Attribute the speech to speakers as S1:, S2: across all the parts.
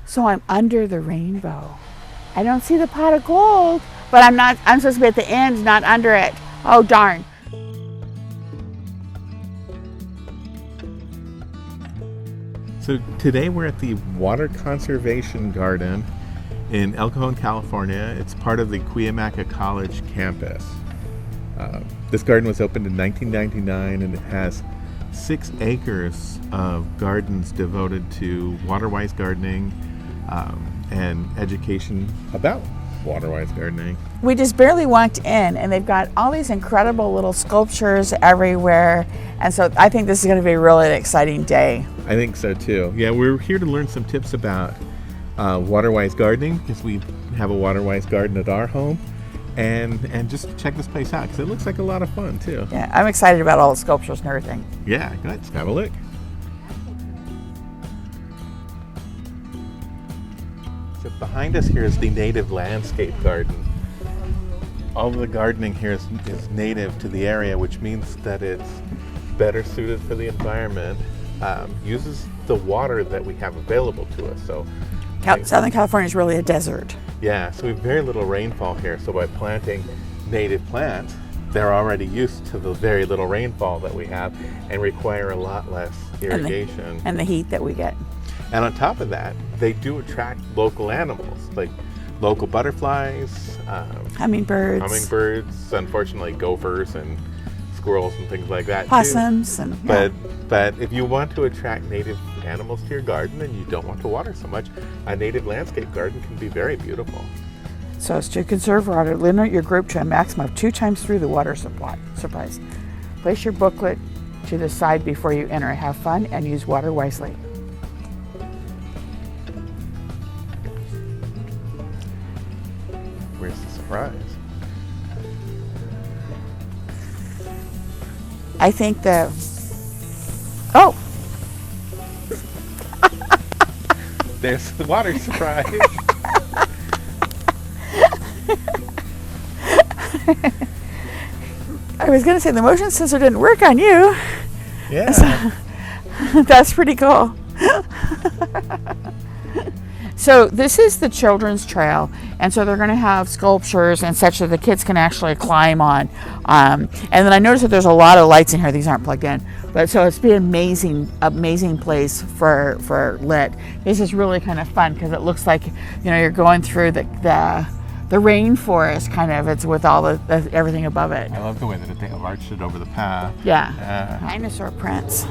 S1: So I'm under the rainbow. I don't see the pot of gold, but I'm supposed to be at the end, not under it. Oh, darn.
S2: So today we're at the Water Conservation Garden in El Cajon, California. It's part of the Cuyamaca College campus. This garden was opened in 1999, and it has 6 acres of gardens devoted to water-wise gardening and education about water-wise gardening.
S1: We just barely walked in, and they've got all these incredible little sculptures everywhere. And so I think this is going to be a really exciting day.
S2: I think so too. Yeah, we're here to learn some tips about water-wise gardening, because we have a water-wise garden at our home, and just check this place out because it looks like a lot of fun too.
S1: Yeah, I'm excited about all the sculptures and everything.
S2: Yeah, go ahead, let's have a look. So behind us here is the native landscape garden. All of the gardening here is native to the area, which means that it's better suited for the environment. Uses the water that we have available to us. So
S1: Southern California is really a desert.
S2: Yeah, so we have very little rainfall here. So by planting native plants, they're already used to the very little rainfall that we have and require a lot less irrigation.
S1: And the heat that we get.
S2: And on top of that, they do attract local animals, like local butterflies, hummingbirds, unfortunately gophers and squirrels and things like that.
S1: Possums
S2: too.
S1: and
S2: But if you want to attract native animals to your garden and you don't want to water so much, a native landscape garden can be very beautiful.
S1: So as to conserve water, limit your group to a maximum of 2 times through the water supply. Place your booklet to the side before you enter. Have fun and use water wisely.
S2: Where's the surprise?
S1: I think the... Oh!
S2: There's the water surprise.
S1: I was going to say the motion sensor didn't work on you.
S2: Yeah.
S1: So, that's pretty cool. So this is the children's trail, and so they're going to have sculptures and such that the kids can actually climb on. And then I noticed that there's a lot of lights in here. These aren't plugged in, but so it's been an amazing place for lit. This is really kind of fun because it looks like you're going through the rainforest kind of. It's with all the everything above it.
S2: I love the way that they have arched it over the path.
S1: Yeah. Dinosaur prints.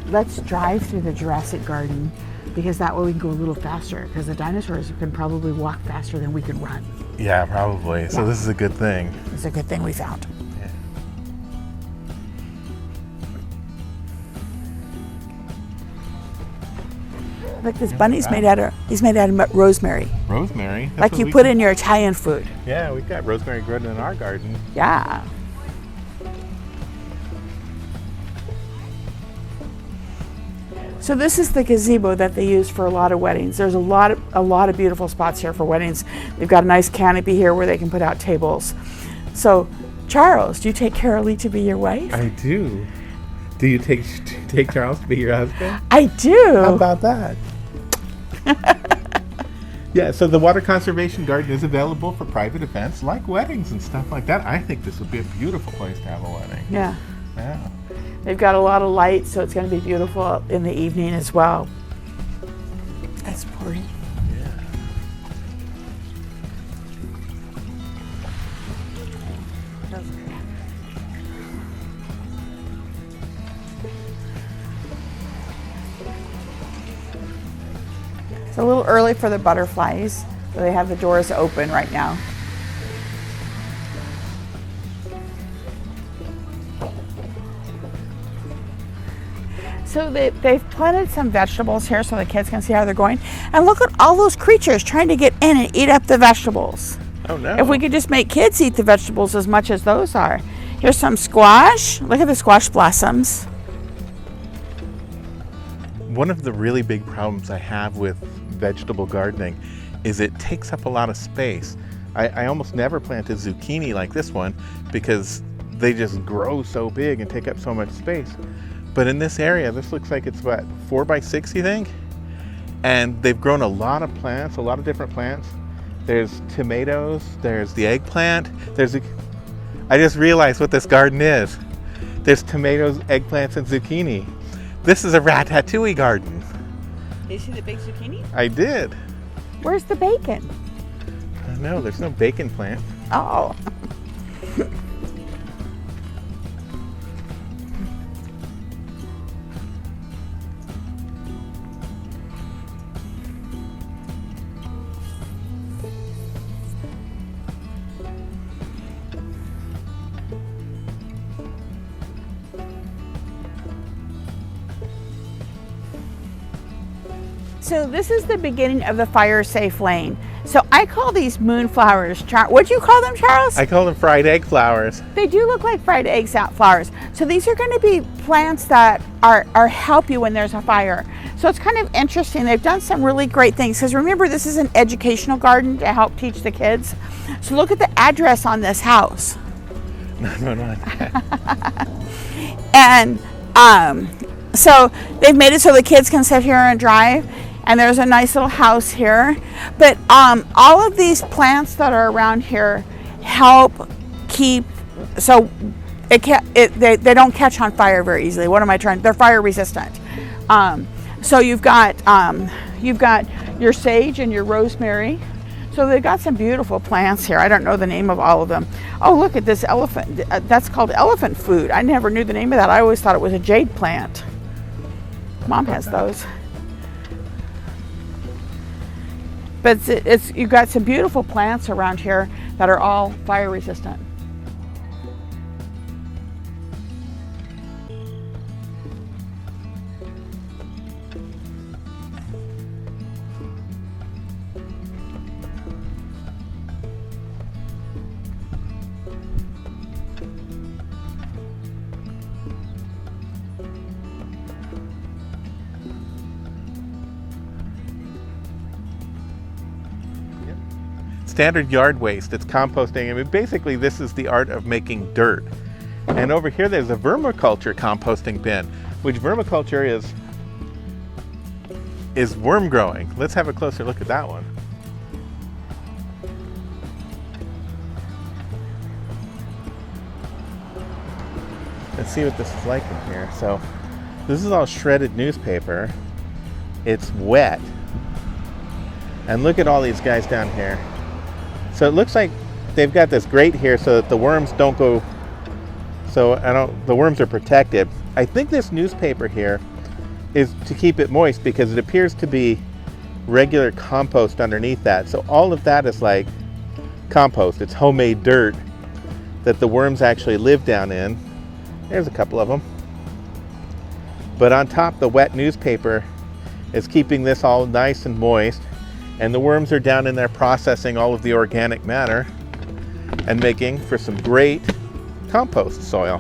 S1: Let's drive through the Jurassic Garden because that way we can go a little faster because the dinosaurs can probably walk faster than we can run.
S2: Yeah, probably. Yeah. So this is a good thing.
S1: It's a good thing we found.
S2: Yeah.
S1: Look, this bunny's made out of rosemary.
S2: Rosemary? That's
S1: like you put in your Italian food.
S2: Yeah, we've got rosemary growing in our garden.
S1: Yeah. So this is the gazebo that they use for a lot of weddings. There's a lot of beautiful spots here for weddings. They've got a nice canopy here where they can put out tables. So, Charles, do you take Carolee to be your wife?
S2: I do. Do you take Charles to be your husband?
S1: I do.
S2: How about that? Yeah, so the Water Conservation Garden is available for private events like weddings and stuff like that. I think this would be a beautiful place to have a wedding.
S1: Yeah.
S2: Yeah.
S1: They've got a lot of lights, so it's going to be beautiful in the evening as well. That's pretty.
S2: Yeah.
S1: It's a little early for the butterflies, so they have the doors open right now. So they've planted some vegetables here so the kids can see how they're going. And look at all those creatures trying to get in and eat up the vegetables.
S2: Oh no.
S1: If we could just make kids eat the vegetables as much as those are. Here's some squash. Look at the squash blossoms.
S2: One of the really big problems I have with vegetable gardening is it takes up a lot of space. I almost never planted zucchini like this one because they just grow so big and take up so much space. But in this area, this looks like it's what, 4 by 6, you think? And they've grown a lot of plants, a lot of different plants. There's tomatoes, there's the eggplant, I just realized what this garden is. There's tomatoes, eggplants, and zucchini. This is a ratatouille garden.
S1: Did you see the big zucchini?
S2: I did.
S1: Where's the bacon?
S2: No, there's no bacon plant.
S1: Oh. So this is the beginning of the fire safe lane. So I call these moonflowers. What'd you call them, Charles?
S2: I call them fried egg flowers.
S1: They do look like fried egg flowers. So these are going to be plants that are help you when there's a fire. So it's kind of interesting. They've done some really great things, because remember, this is an educational garden to help teach the kids. So look at the address on this house.
S2: 911.
S1: And so they've made it so the kids can sit here and drive. And there's a nice little house here. But all of these plants that are around here help keep, so they don't catch on fire very easily. What am I trying? They're fire resistant. So you've got your sage and your rosemary. So they've got some beautiful plants here. I don't know the name of all of them. Oh, look at this elephant. That's called elephant food. I never knew the name of that. I always thought it was a jade plant. Mom has those. But you've got some beautiful plants around here that are all fire resistant.
S2: Standard yard waste, it's composting. I mean, basically this is the art of making dirt. And over here there's a vermiculture composting bin, which vermiculture is worm growing. Let's have a closer look at that one. Let's see what this is like in here. So this is all shredded newspaper. It's wet. And look at all these guys down here. So it looks like they've got this grate here so that the worms don't go, the worms are protected. I think this newspaper here is to keep it moist, because it appears to be regular compost underneath that. So all of that is like compost. It's homemade dirt that the worms actually live down in. There's a couple of them. But on top, the wet newspaper is keeping this all nice and moist. And the worms are down in there processing all of the organic matter and making for some great compost soil.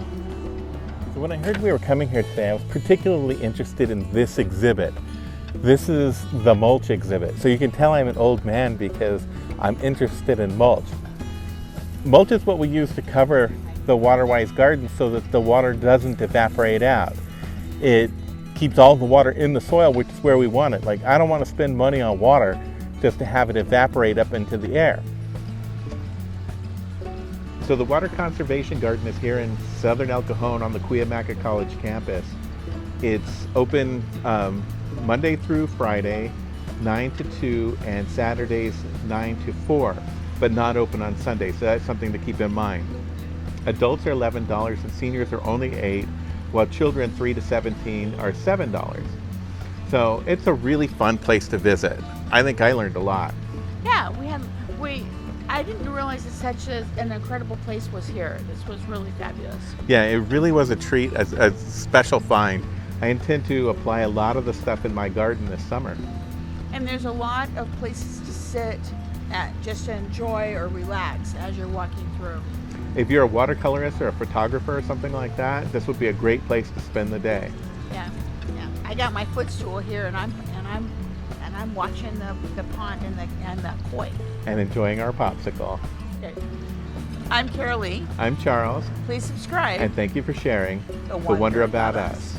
S2: So when I heard we were coming here today, I was particularly interested in this exhibit. This is the mulch exhibit. So you can tell I'm an old man because I'm interested in mulch. Mulch is what we use to cover the water-wise garden so that the water doesn't evaporate out. It keeps all the water in the soil, which is where we want it. Like, I don't want to spend money on water just to have it evaporate up into the air. So the Water Conservation Garden is here in southern El Cajon on the Cuyamaca College campus. It's open Monday through Friday, 9 to 2, and Saturdays 9 to 4, but not open on Sunday, so that's something to keep in mind. Adults are $11 and seniors are only $8, while children 3 to 17 are $7. So it's a really fun place to visit. I think I learned a lot.
S1: Yeah, I didn't realize that such an incredible place was here. This was really fabulous.
S2: Yeah, it really was a treat, a special find. I intend to apply a lot of the stuff in my garden this summer.
S1: And there's a lot of places to sit at just to enjoy or relax as you're walking through.
S2: If you're a watercolorist or a photographer or something like that, this would be a great place to spend the day.
S1: Yeah. I got my footstool here, and I'm watching the pond and the koi.
S2: And enjoying our popsicle.
S1: Okay. I'm Carolee.
S2: I'm Charles.
S1: Please subscribe.
S2: And thank you for sharing
S1: the
S2: Wonder About Us.